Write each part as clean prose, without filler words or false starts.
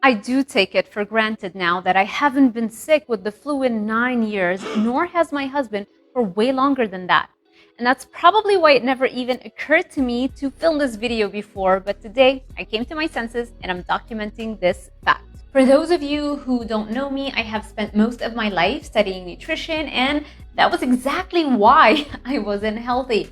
I do take it for granted now that I haven't been sick with the flu in 9 years, nor has my husband for way longer than that. And that's probably why it never even occurred to me to film this video before, but today I came to my senses and I'm documenting this fact. For those of you who don't know me, I have spent most of my life studying nutrition, and that was exactly why I wasn't healthy.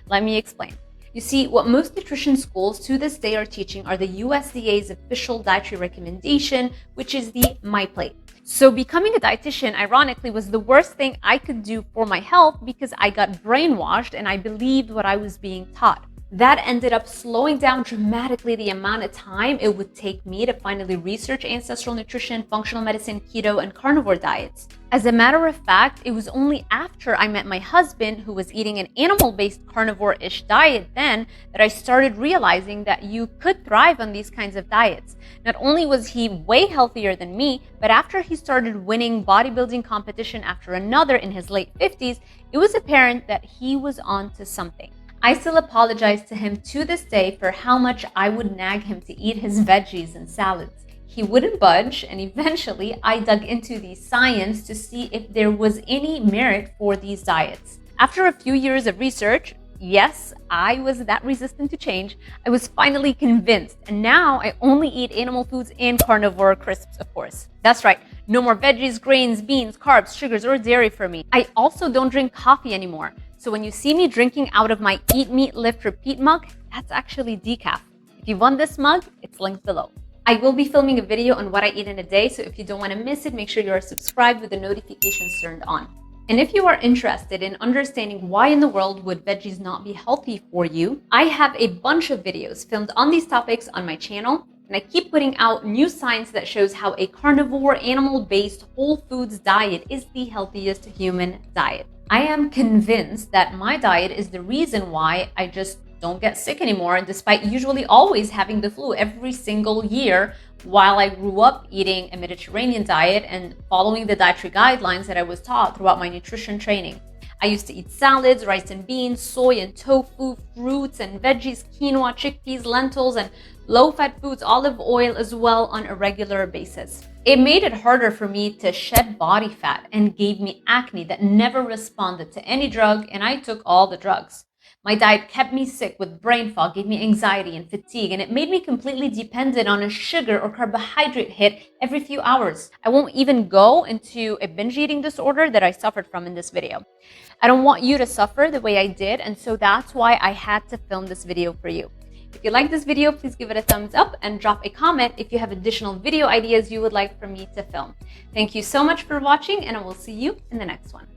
Let me explain. You see, what most nutrition schools to this day are teaching are the USDA's official dietary recommendation, which is the My Plate. So becoming a dietitian, ironically, was the worst thing I could do for my health because I got brainwashed and I believed what I was being taught. That ended up slowing down dramatically the amount of time it would take me to finally research ancestral nutrition, functional medicine, keto, and carnivore diets. As a matter of fact, it was only after I met my husband, who was eating an animal-based carnivore-ish diet then, that I started realizing that you could thrive on these kinds of diets. Not only was he way healthier than me, but after he started winning bodybuilding competition after another in his late 50s, it was apparent that he was onto something. I still apologize to him to this day for how much I would nag him to eat his veggies and salads. He wouldn't budge, and eventually I dug into the science to see if there was any merit for these diets. After a few years of research, yes, I was that resistant to change, I was finally convinced, and now I only eat animal foods and carnivore crisps, of course. That's right, no more veggies, grains, beans, carbs, sugars, or dairy for me. I also don't drink coffee anymore. So when you see me drinking out of my Eat, Meat, Lift, Repeat mug, that's actually decaf. If you want this mug, it's linked below. I will be filming a video on what I eat in a day, so if you don't want to miss it, make sure you are subscribed with the notifications turned on. And if you are interested in understanding why in the world would veggies not be healthy for you, I have a bunch of videos filmed on these topics on my channel, and I keep putting out new science that shows how a carnivore, animal-based, whole foods diet is the healthiest human diet. I am convinced that my diet is the reason why I just don't get sick anymore, despite usually always having the flu every single year while I grew up eating a Mediterranean diet and following the dietary guidelines that I was taught throughout my nutrition training. I used to eat salads, rice and beans, soy and tofu, fruits and veggies, quinoa, chickpeas, lentils, and low-fat foods, olive oil as well on a regular basis. It made it harder for me to shed body fat and gave me acne that never responded to any drug, and I took all the drugs. My diet kept me sick with brain fog, gave me anxiety and fatigue, and it made me completely dependent on a sugar or carbohydrate hit every few hours. I won't even go into a binge eating disorder that I suffered from in this video. I don't want you to suffer the way I did, and so that's why I had to film this video for you. If you like this video, please give it a thumbs up and drop a comment if you have additional video ideas you would like for me to film. Thank you so much for watching, and I will see you in the next one.